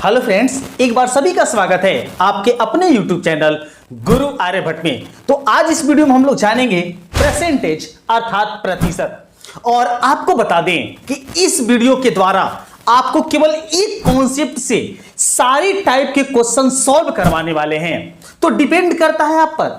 Hello friends, एक बार सभी का स्वागत है आपके अपने YouTube चैनल गुरु आर्यभट्ट में। तो आज इस वीडियो में हम लोग जानेंगे परसेंटेज अर्थात प्रतिशत। और आपको बता दें कि इस वीडियो के द्वारा आपको केवल एक कॉन्सेप्ट से सारी टाइप के क्वेश्चन सॉल्व करवाने वाले हैं। तो डिपेंड करता है आप पर,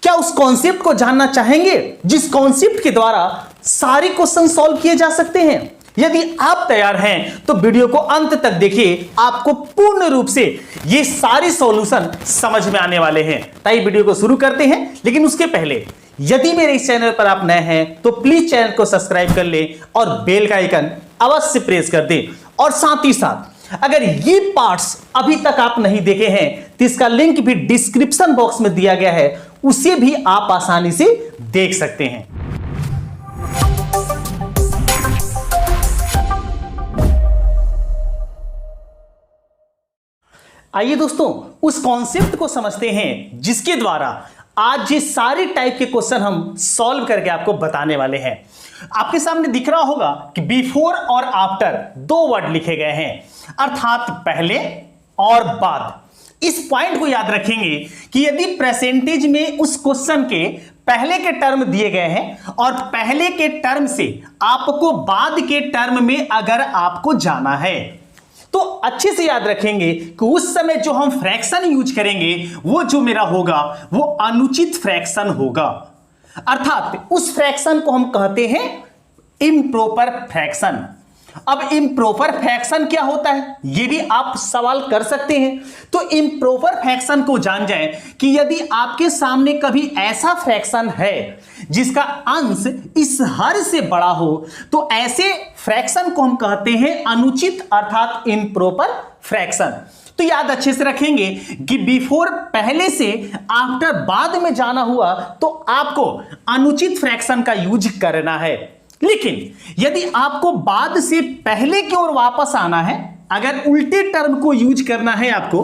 क्या उस कॉन्सेप्ट को जानना चाहेंगे जिस कॉन्सेप्ट के द्वारा सारे क्वेश्चन सॉल्व किए जा सकते हैं। यदि आप तैयार हैं तो वीडियो को अंत तक देखिए, आपको पूर्ण रूप से ये सारे सॉल्यूशन समझ में आने वाले हैं। ताकि वीडियो को शुरू करते हैं, लेकिन उसके पहले यदि मेरे इस चैनल पर आप नए हैं तो प्लीज चैनल को सब्सक्राइब कर लें और बेल का आइकन अवश्य प्रेस कर दें। और साथ ही साथ अगर ये पार्ट्स अभी तक आप नहीं देखे हैं तो इसका लिंक भी डिस्क्रिप्शन बॉक्स में दिया गया है, उसे भी आप आसानी से देख सकते हैं। आइए दोस्तों, उस कॉन्सेप्ट को समझते हैं जिसके द्वारा आज ये सारे टाइप के क्वेश्चन हम सॉल्व करके आपको बताने वाले हैं। आपके सामने दिख रहा होगा कि बिफोर और आफ्टर दो वर्ड लिखे गए हैं, अर्थात पहले और बाद। इस पॉइंट को याद रखेंगे कि यदि परसेंटेज में उस क्वेश्चन के पहले के टर्म दिए गए हैं और पहले के टर्म से आपको बाद के टर्म में अगर आपको जाना है तो अच्छे से याद रखेंगे कि उस समय जो हम फ्रैक्शन यूज करेंगे वो जो मेरा होगा वो अनुचित फ्रैक्शन होगा। अर्थात उस फ्रैक्शन को हम कहते हैं इम्प्रॉपर फ्रैक्शन। अब इम्प्रॉपर फ्रैक्शन क्या होता है ये भी आप सवाल कर सकते हैं। तो इम्प्रॉपर फ्रैक्शन को जान जाए कि यदि आपके सामने कभी ऐसा फ्रैक्शन है जिसका अंश इस हर से बड़ा हो तो ऐसे फ्रैक्शन को हम कहते हैं अनुचित अर्थात इम्प्रॉपर फ्रैक्शन। तो याद अच्छे से रखेंगे कि बिफोर पहले से आफ्टर बाद में जाना हुआ तो आपको अनुचित फ्रैक्शन का यूज करना है। लेकिन यदि आपको बाद से पहले की ओर वापस आना है, अगर उल्टे टर्म को यूज करना है आपको,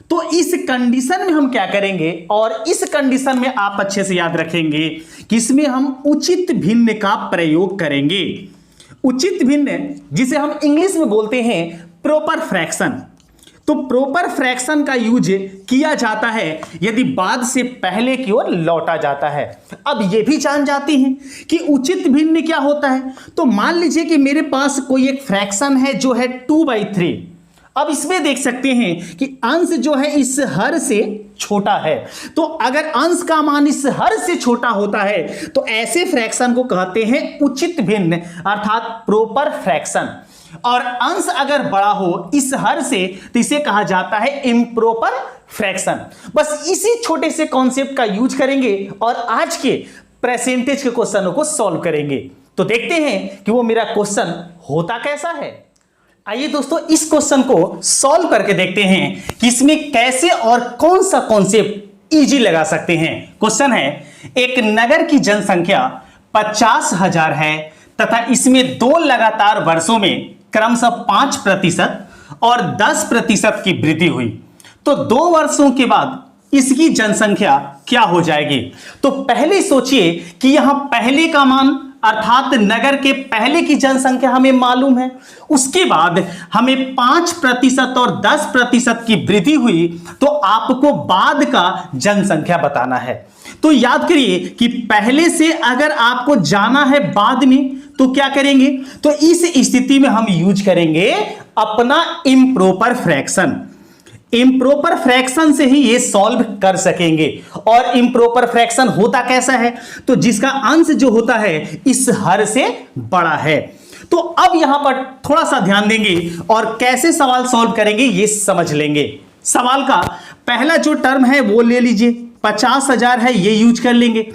तो इस कंडीशन में हम क्या करेंगे, और इस कंडीशन में आप अच्छे से याद रखेंगे कि इसमें हम उचित भिन्न का प्रयोग करेंगे। उचित भिन्न जिसे हम इंग्लिश में बोलते हैं प्रॉपर फ्रैक्शन। तो प्रॉपर फ्रैक्शन का यूज किया जाता है यदि बाद से पहले की ओर लौटा जाता है। अब यह भी जान जाती हैं कि उचित भिन्न क्या होता है। तो मान लीजिए कि मेरे पास कोई एक फ्रैक्शन है जो है 2/3। अब इसमें देख सकते हैं कि अंश जो है इस हर से छोटा है। तो अगर अंश का मान इस हर से छोटा होता है तो ऐसे फ्रैक्शन को कहते हैं उचित भिन्न अर्थात प्रॉपर फ्रैक्शन। और अंश अगर बड़ा हो इस हर से तो इसे कहा जाता है इम्प्रॉपर फ्रैक्शन। बस इसी छोटे से कॉन्सेप्ट का यूज करेंगे और आज के परसेंटेज के क्वेश्चनों को सॉल्व करेंगे। तो देखते हैं कि वो मेरा क्वेश्चन होता कैसा है। आइए दोस्तों, इस क्वेश्चन को सॉल्व करके देखते हैं कि इसमें कैसे और कौन सा कॉन्सेप्ट इजी लगा सकते हैं। क्वेश्चन है, एक नगर की जनसंख्या 50,000 है तथा इसमें दो लगातार वर्षों में क्रमशः 5% और 10% की वृद्धि हुई, तो 2 वर्षों के बाद इसकी जनसंख्या क्या हो जाएगी। तो पहले सोचिए कि यहां पहले का मान अर्थात नगर के पहले की जनसंख्या हमें मालूम है, उसके बाद हमें 5% और 10% की वृद्धि हुई, तो आपको बाद का जनसंख्या बताना है। तो याद करिए कि पहले से अगर आपको जाना है बाद में तो क्या करेंगे, तो इस स्थिति में हम यूज करेंगे अपना इम्प्रॉपर फ्रैक्शन। इम्प्रॉपर फ्रैक्शन से ही ये सॉल्व कर सकेंगे। और इम्प्रॉपर फ्रैक्शन होता कैसा है, तो जिसका अंश जो होता है इस हर से बड़ा है। तो अब यहां पर थोड़ा सा ध्यान देंगे और कैसे सवाल सॉल्व करेंगे ये समझ लेंगे। सवाल का पहला जो टर्म है वो ले लीजिए, 50,000 है, ये यूज कर लेंगे।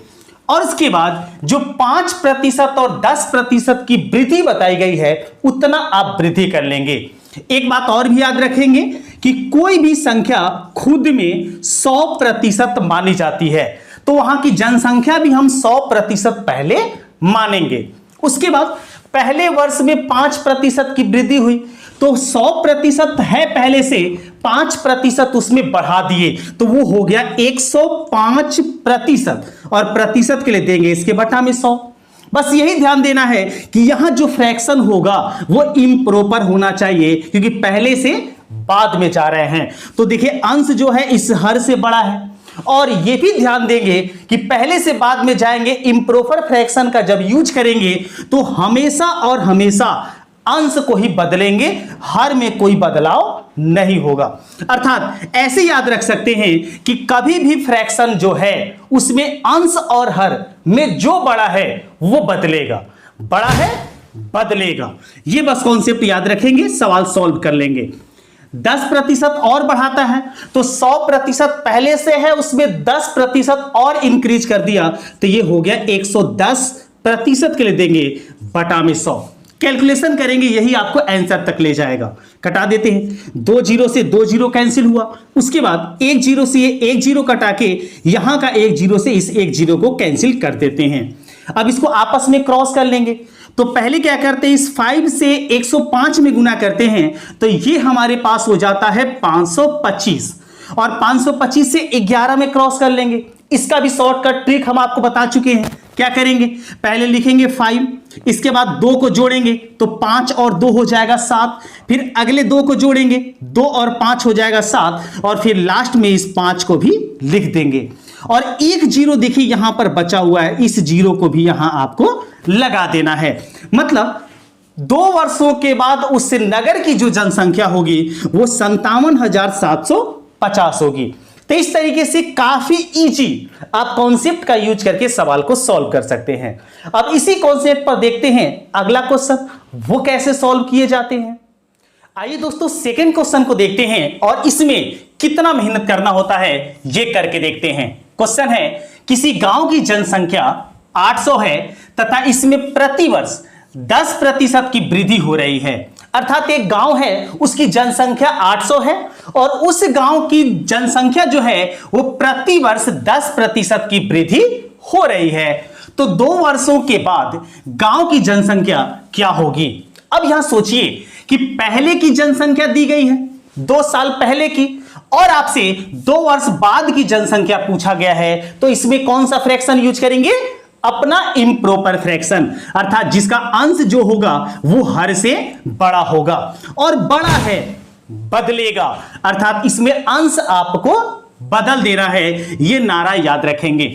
और उसके बाद जो 5% और 10% की वृद्धि बताई गई है उतना आप वृद्धि कर लेंगे। एक बात और भी याद रखेंगे कि कोई भी संख्या खुद में 100% मानी जाती है, तो वहां की जनसंख्या भी हम 100% पहले मानेंगे। उसके बाद पहले वर्ष में 5% की वृद्धि हुई, तो 100% है पहले से, 5% उसमें बढ़ा दिए तो वो हो गया 105%। और प्रतिशत के लिए देंगे इसके बटा में 100। बस यही ध्यान देना है कि यहां जो फ्रैक्शन होगा वो इम्प्रॉपर होना चाहिए, क्योंकि पहले से बाद में जा रहे हैं। तो देखिए अंश जो है इस हर से बड़ा है, और ये भी ध्यान देंगे कि पहले से बाद में जाएंगे, इंप्रोपर फ्रैक्शन का जब यूज करेंगे तो हमेशा और हमेशा अंश को ही बदलेंगे, हर में कोई बदलाव नहीं होगा। अर्थात ऐसे याद रख सकते हैं कि कभी भी फ्रैक्शन जो है उसमें अंश और हर में जो बड़ा है वो बदलेगा, बड़ा है बदलेगा। ये बस कॉन्सेप्ट याद रखेंगे, सवाल सॉल्व कर लेंगे। 10% और बढ़ाता है तो 100% पहले से है, उसमें 10% और इंक्रीज कर दिया तो ये हो गया 110% के लिए देंगे बटा में 100। कैलकुलेशन करेंगे, यही आपको आंसर तक ले जाएगा। कटा देते हैं, 2 जीरो से 2 जीरो कैंसिल हुआ, उसके बाद 1 जीरो से ये 1 जीरो कटा के यहां का 1 जीरो से इस 1 जीरो को कैंसिल कर देते हैं। अब इसको आपस में क्रॉस कर लेंगे, तो पहले क्या करते हैं, इस 5 से 105 में गुना करते हैं तो ये हमारे पास हो जाता है 525, और 525 से 11 में क्रॉस कर लेंगे। इसका भी शॉर्टकट ट्रिक हम आपको बता चुके हैं। क्या करेंगे, पहले लिखेंगे 5, इसके बाद 2 को जोड़ेंगे तो 5 और 2 हो जाएगा 7, फिर अगले 2 को जोड़ेंगे 2 और 5 हो जाएगा 7, और फिर लास्ट में इस 5 को भी लिख देंगे। और 1 जीरो देखिए यहां पर बचा हुआ है, इस जीरो को भी यहां आपको लगा देना है। मतलब 2 वर्षों के बाद उस नगर की जो जनसंख्या होगी वो 57,750 होगी। तो इस तरीके से काफी इजी आप कॉन्सेप्ट का यूज करके सवाल को सॉल्व कर सकते हैं। अब इसी कॉन्सेप्ट पर देखते हैं अगला क्वेश्चन, वो कैसे सॉल्व किए जाते हैं। आइए दोस्तों सेकंड क्वेश्चन को देखते हैं और इसमें कितना मेहनत करना होता है ये करके देखते हैं। क्वेश्चन है, किसी गांव की जनसंख्या 800 है तथा इसमें प्रतिवर्ष 10% की वृद्धि हो रही है। अर्थात एक गांव है उसकी जनसंख्या 800 है और उस गांव की जनसंख्या जो है वो प्रतिवर्ष 10% की वृद्धि हो रही है। तो 2 वर्षों के बाद गांव की जनसंख्या क्या होगी। अब यहां सोचिए कि पहले की जनसंख्या दी गई है 2 साल पहले की, और आपसे 2 वर्ष बाद की जनसंख्या पूछा गया है, तो इसमें कौन सा फ्रैक्शन यूज करेंगे, अपना इंप्रोपर फ्रैक्शन, अर्थात जिसका अंश जो होगा वो हर से बड़ा होगा, और बड़ा है बदलेगा, अर्थात इसमें अंश आपको बदल देना है, ये नारा याद रखेंगे।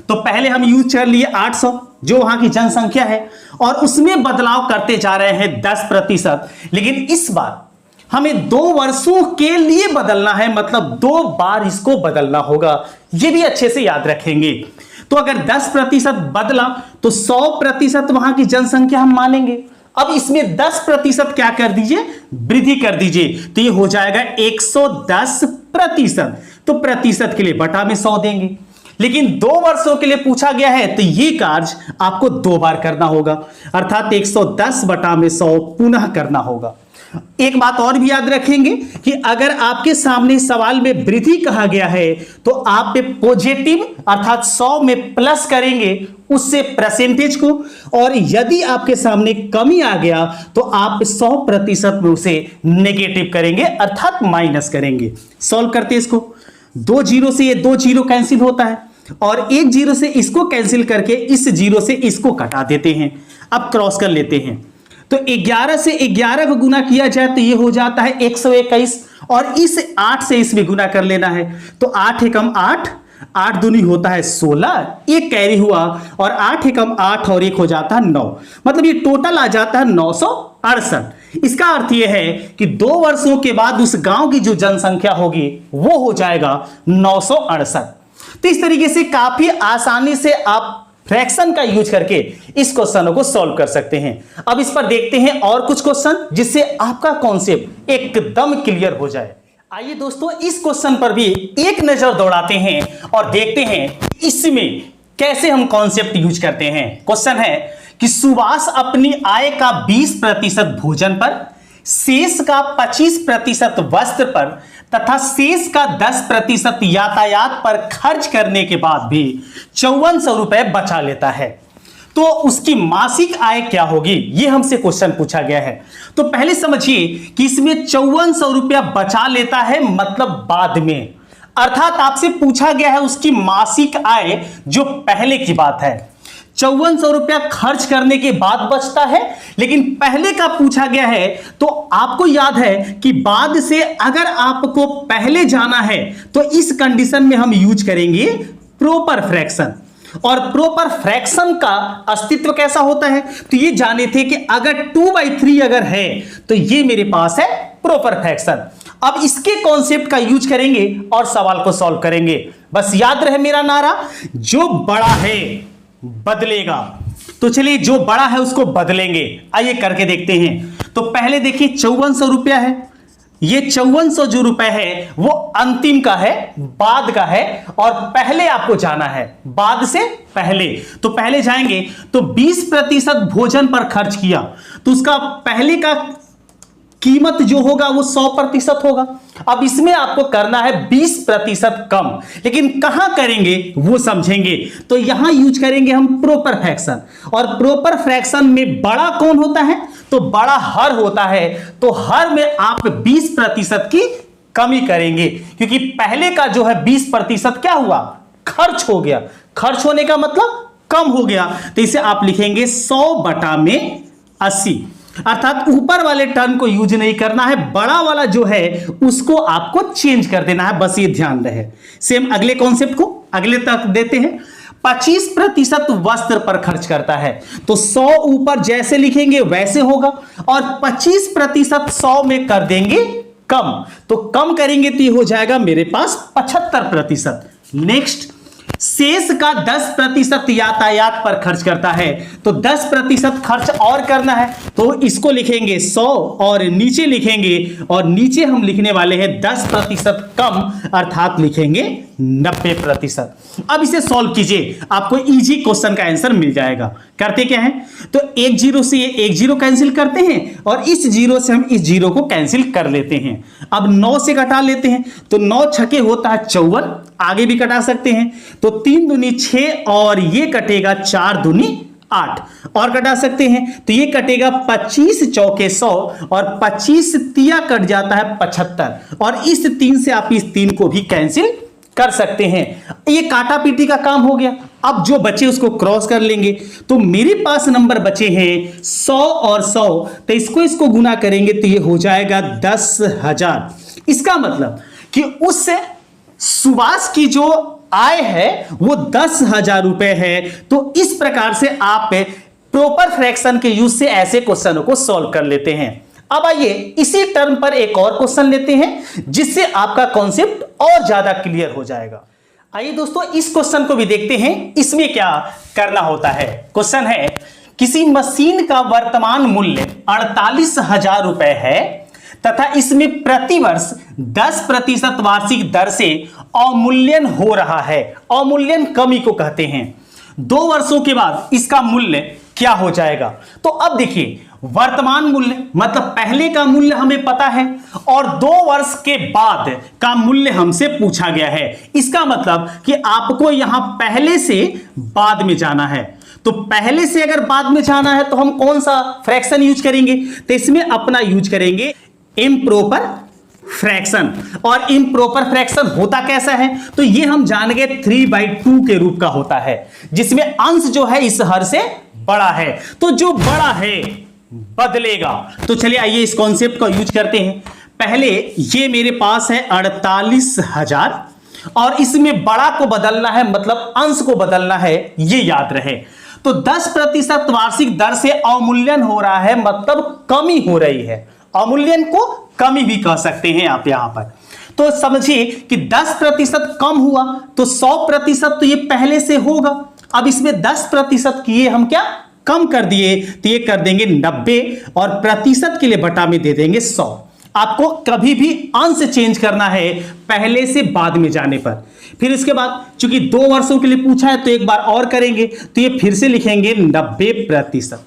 तो पहले हम यूज कर लिए 800 जो वहां की जनसंख्या है, और उसमें बदलाव करते जा रहे हैं 10%, लेकिन इस बार हमें 2 वर्षों के लिए बदलना है, मतलब 2 बार इसको बदलना होगा, ये भी अच्छे से याद रखेंगे। तो अगर 10% बदला तो 100% वहां की जनसंख्या हम मानेंगे। अब इसमें 10% क्या कर दीजिए, वृद्धि कर दीजिए, तो ये हो जाएगा 110%। तो प्रतिशत के लिए बटा में 100 देंगे, लेकिन 2 वर्षों के लिए पूछा गया है तो ये कार्य आपको 2 बार करना होगा, अर्थात 110 बटा में 100 पुनः करना होगा। एक बात और भी याद रखेंगे कि अगर आपके सामने सवाल में वृद्धि कहा गया है तो आप पे पॉजिटिव अर्थात 100 में प्लस करेंगे उससे परसेंटेज को, और यदि आपके सामने कमी आ गया तो आप 100% में उसे नेगेटिव करेंगे अर्थात माइनस करेंगे। सॉल्व करते इसको, 2 जीरो से ये 2 जीरो कैंसिल होता है, और 1 जीरो से इसको कैंसिल करके इस जीरो से इसको कटा देते हैं। अब क्रॉस कर लेते हैं, तो 11 से 11 को गुना किया जाए तो ये हो जाता है 121, और इस 8 से इसमें गुना कर लेना है, तो 8 एकम 8, 8 दूनी होता है 16, एक कैरी हुआ, और 8 एकम 8 और 1 हो जाता है 9, मतलब ये टोटल आ जाता है 968। इसका अर्थ ये है कि 2 वर्षों के बाद उस गांव की जो जनसंख्या होगी वो हो जाएगा 968। तो इस तरीके से काफी आसानी से आप फ्रैक्शन का यूज करके इस क्वेश्चन को सॉल्व कर सकते हैं। अब इस पर देखते हैं और कुछ क्वेश्चन जिससे आपका कॉन्सेप्ट एकदम क्लियर हो जाए। आइए दोस्तों इस क्वेश्चन पर भी एक नजर दौड़ाते हैं और देखते हैं इसमें कैसे हम कॉन्सेप्ट यूज करते हैं। क्वेश्चन है कि सुभाष अपनी आय का 20% भोजन पर, शेष का 25% वस्त्र पर तथा शेष का 10% यातायात पर खर्च करने के बाद भी 5400 रुपए बचा लेता है, तो उसकी मासिक आय क्या होगी, ये हमसे क्वेश्चन पूछा गया है। तो पहले समझिए कि इसमें 5400 रुपया बचा लेता है, मतलब बाद में, अर्थात आपसे पूछा गया है उसकी मासिक आय जो पहले की बात है। 5400 रुपया खर्च करने के बाद बचता है, लेकिन पहले का पूछा गया है। तो आपको याद है कि बाद से अगर आपको पहले जाना है तो इस कंडीशन में हम यूज करेंगे प्रॉपर फ्रैक्शन। और प्रॉपर फ्रैक्शन का अस्तित्व कैसा होता है, तो ये जाने थे कि अगर 2/3 अगर है तो ये मेरे पास है प्रॉपर फ्रैक्शन। अब इसके कॉन्सेप्ट का यूज करेंगे और सवाल को सॉल्व करेंगे। बस याद रहे मेरा नारा, जो बड़ा है बदलेगा। तो चलिए जो बड़ा है उसको बदलेंगे, आइए करके देखते हैं। तो पहले देखिए 5400 रुपया है, ये 5400 जो रुपए है वो अंतिम का है, बाद का है, और पहले आपको जाना है, बाद से पहले। तो पहले जाएंगे तो 20% भोजन पर खर्च किया तो उसका पहले का कीमत जो होगा वो 100% होगा। अब इसमें आपको करना है 20% कम, लेकिन कहां करेंगे वो समझेंगे। तो यहां यूज करेंगे हम प्रॉपर फ्रैक्शन, और प्रॉपर फ्रैक्शन में बड़ा कौन होता है, तो बड़ा हर होता है। तो हर में आप 20% की कमी करेंगे, क्योंकि पहले का जो है 20% क्या हुआ, खर्च हो गया। खर्च होने का मतलब कम हो गया, तो इसे आप लिखेंगे 100/80, अर्थात ऊपर वाले टर्म को यूज नहीं करना है, बड़ा वाला जो है उसको आपको चेंज कर देना है, बस ये ध्यान रहे। सेम अगले कॉन्सेप्ट को अगले तक देते हैं। 25% वस्त्र पर खर्च करता है, तो 100 ऊपर जैसे लिखेंगे वैसे होगा, और 25% 100 में कर देंगे कम, तो कम करेंगे तो ये हो जाएगा मेरे पास 75%। नेक्स्ट, शेष का 10% यातायात पर खर्च करता है, तो 10% खर्च और करना है, तो इसको लिखेंगे 100 और नीचे लिखेंगे, और नीचे हम लिखने वाले हैं 10% कम, अर्थात लिखेंगे 90%। अब इसे सॉल्व कीजिए, आपको इजी क्वेश्चन का आंसर मिल जाएगा। करते क्या है, तो एक जीरो से ये एक जीरो कैंसिल करते हैं, और इस जीरो से हम इस जीरो को कैंसिल कर लेते हैं। अब 9 से घटा लेते हैं, तो 9 छके होता है 54, आगे भी कटा सकते हैं, तो 3 दूनी 6, और ये कटेगा 4 दूनी 8, और कटा सकते हैं, तो ये कटेगा 25 चौके 100, और 25 तिया कट जाता है 75, और इस 3 से आप इस 3 को भी कैंसिल कर सकते हैं। ये काटा पीटी का काम हो गया। अब जो बचे उसको क्रॉस कर लेंगे, तो मेरे पास नंबर बचे हैं 100 और 100, तो इसको गुना करेंगे तो ये हो जाएगा 10,000। इसका मतलब कि उससे सुभाष की जो आय है वो 10,000 रुपए है। तो इस प्रकार से आप प्रॉपर फ्रैक्शन के यूज से ऐसे क्वेश्चनों को सॉल्व कर लेते हैं। अब आइए इसी टर्म पर एक और क्वेश्चन लेते हैं, जिससे आपका कॉन्सेप्ट और ज्यादा क्लियर हो जाएगा। आइए दोस्तों इस क्वेश्चन को भी देखते हैं, इसमें क्या करना होता है। क्वेश्चन है, किसी मशीन का वर्तमान मूल्य 48,000 रुपए है तथा इसमें प्रतिवर्ष 10% वार्षिक दर से अवमूल्यन हो रहा है। अवमूल्यन कमी को कहते हैं। 2 वर्षों के बाद इसका मूल्य क्या हो जाएगा। तो अब देखिए, वर्तमान मूल्य मतलब पहले का मूल्य हमें पता है, और 2 वर्ष के बाद का मूल्य हमसे पूछा गया है। इसका मतलब कि आपको यहां पहले से बाद में जाना है। तो पहले से अगर बाद में जाना है तो हम कौन सा फ्रैक्शन यूज करेंगे, तो इसमें अपना यूज करेंगे इम्प्रॉपर फ्रैक्शन। और इम्प्रॉपर फ्रैक्शन होता कैसा है, तो ये हम जान गए 3/2 के रूप का होता है, जिसमें अंश जो है इस हर से बड़ा है। तो जो बड़ा है बदलेगा। तो चलिए आइए इस कॉन्सेप्ट का यूज करते हैं। पहले ये मेरे पास है 48,000, और इसमें बड़ा को बदलना है, मतलब अंश को बदलना है, ये याद रहे। तो 10% वार्षिक दर से अवमूल्यन हो रहा है, मतलब कमी हो रही है। अवमूल्यन को कमी भी कह सकते हैं आप यहां पर। तो समझिए कि 10% कम हुआ तो 100% तो ये पहले से होगा। अब इसमें 10% किए हम क्या कम कर दिए, तो ये कर देंगे 90, और प्रतिशत के लिए बटा में दे देंगे 100। आपको कभी भी अंश चेंज करना है पहले से बाद में जाने पर। फिर इसके बाद चूंकि 2 वर्षों के लिए पूछा है तो एक बार और करेंगे, तो ये फिर से लिखेंगे 90%।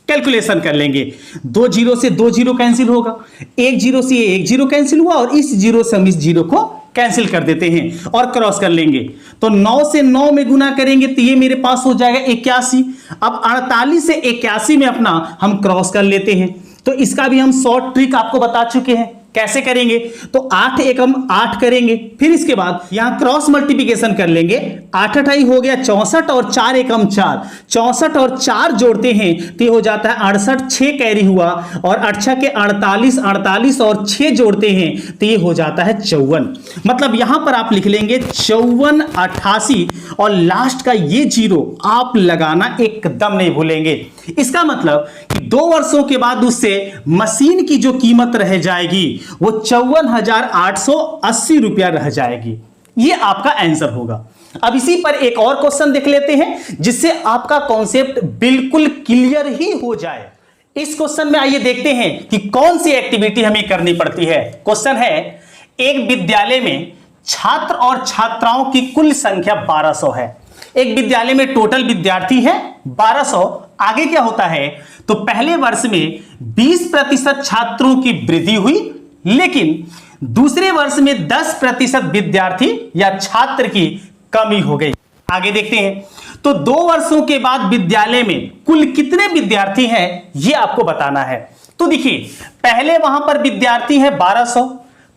कैलकुलेशन कर लेंगे, 2 जीरो से 2 जीरो कैंसिल होगा, 1 जीरो से 1 जीरो कैंसिल हुआ, और इस जीरो से हम इस जीरो को कैंसिल कर देते हैं और क्रॉस कर लेंगे। तो 9 से 9 में गुना करेंगे तो ये मेरे पास हो जाएगा 81। अब 48 से 81 में अपना हम क्रॉस कर लेते हैं। तो इसका भी हम शॉर्ट ट्रिक आपको बता चुके हैं, कैसे करेंगे? तो 8 एकम 8 करेंगे, फिर इसके बाद यहां क्रॉस मल्टीप्लिकेशन कर लेंगे। 8 8 हो गया 64 और 4 एकम 4, 64 और 4 जोड़ते हैं तो ये हो जाता है 68, 6 कैरी हुआ, और 8 के 48, 48 और 6 जोड़ते हैं तो ये हो जाता है 54। मतलब यहां पर आप लिख लेंगे 54 88 और लास्ट का ये 0 आप लगाना एकदम नहीं भूलेंगे। इसका मतलब कि 2 वर्षों के बाद उससे मशीन की जो कीमत रह जाएगी वो 54,880 रुपया रह जाएगी। ये आपका आंसर होगा। अब इसी पर एक और क्वेश्चन देख लेते हैं जिससे आपका कॉन्सेप्ट बिल्कुल क्लियर ही हो जाए। इस क्वेश्चन में आइए देखते हैं कि कौन सी एक्टिविटी हमें करनी पड़ती है। क्वेश्चन है, एक विद्यालय में छात्र और छात्राओं की कुल संख्या 1200 है। एक विद्यालय में टोटल विद्यार्थी है 1200। आगे क्या होता है? तो पहले वर्ष में 20% छात्रों की वृद्धि हुई, लेकिन दूसरे वर्ष में 10% विद्यार्थी या छात्र की कमी हो गई। आगे देखते हैं, तो 2 वर्षों के बाद विद्यालय में कुल कितने विद्यार्थी हैं यह आपको बताना है। तो देखिए, पहले वहां पर विद्यार्थी है 1200,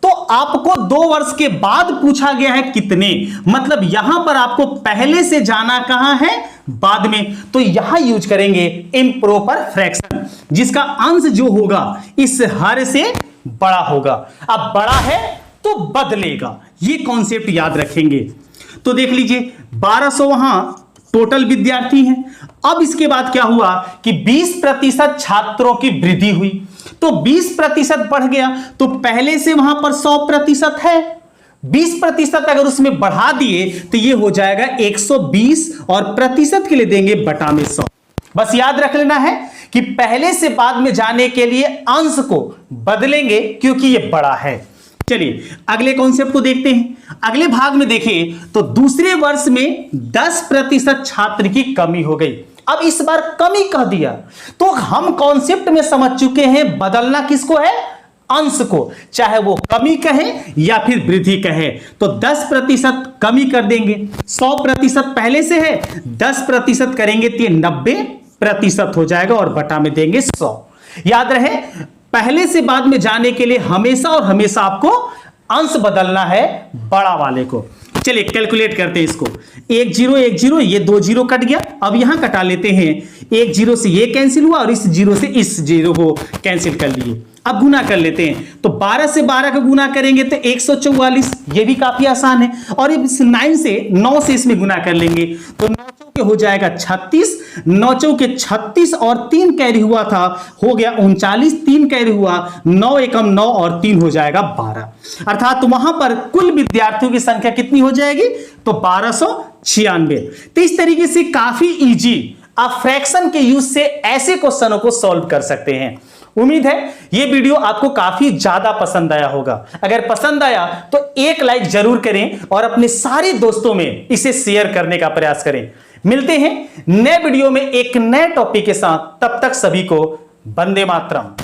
तो आपको 2 वर्ष के बाद पूछा गया है कितने, मतलब यहां पर आपको पहले से जाना कहां है? बाद में। तो यहां यूज करेंगे इम्प्रॉपर फ्रैक्शन, जिसका अंश जो होगा इस हर से बड़ा होगा। अब बड़ा है तो बदलेगा, ये कॉन्सेप्ट याद रखेंगे। तो देख लीजिए 1200 वहां टोटल विद्यार्थी हैं। अब इसके बाद क्या हुआ कि 20% छात्रों की वृद्धि हुई, तो 20% बढ़ गया, तो पहले से वहां पर 100% है। 20% अगर उसमें बढ़ा दिए तो ये हो जाएगा 120, और प्रतिशत के लिए देंगे बटा में 100। बस याद रख लेना है कि पहले से बाद में जाने के लिए अंश को बदलेंगे क्योंकि ये बड़ा है। चलिए अगले कॉन्सेप्ट को देखते हैं। अगले भाग में देखें तो दूसरे वर्ष में 10% छात्र की कमी हो गई। अब इस बार कमी कह दिया तो हम कॉन्सेप्ट में समझ चुके हैं बदलना किसको है? अंश को, चाहे वो कमी कहे या फिर वृद्धि कहे। तो 10% कमी कर देंगे, 100% पहले से है, 10% करेंगे तो 90% हो जाएगा और बटा में देंगे 100। याद रहे, पहले से बाद में जाने के लिए हमेशा और हमेशा आपको अंश बदलना है बड़ा वाले को। चलिए कैलकुलेट करते हैं इसको। 1 0 1 0, ये 2 0 कट गया। अब यहां कटा लेते हैं, 1 0 से ये कैंसिल हुआ और इस 0 से इस 0 को कैंसिल कर लिए। अब गुना कर लेते हैं, तो 12 से 12 का गुना करेंगे तो 144, ये भी काफी आसान है। और इस 9 से इसमें गुना कर लेंगे तो 9 चौके हो जाएगा 36, 9 चौके 36 और 3 कैरी हुआ था, हो गया 39, 3 कैरी हुआ, 9 एकम 9 और 3 हो जाएगा 12। अर्थात वहां पर कुल विद्यार्थियों की संख्या कितनी हो जाएगी? तो 1296। तो इस तरीके से काफी इजी आप फ्रैक्शन के यूज से ऐसे क्वेश्चनों को सॉल्व कर सकते हैं। उम्मीद है ये वीडियो आपको काफी ज्यादा पसंद आया होगा। अगर पसंद आया तो एक लाइक जरूर करें और अपने सारे दोस्तों में इसे शेयर करने का प्रयास करें। मिलते हैं नए वीडियो में एक नए टॉपिक के साथ, तब तक सभी को वंदे मातरम।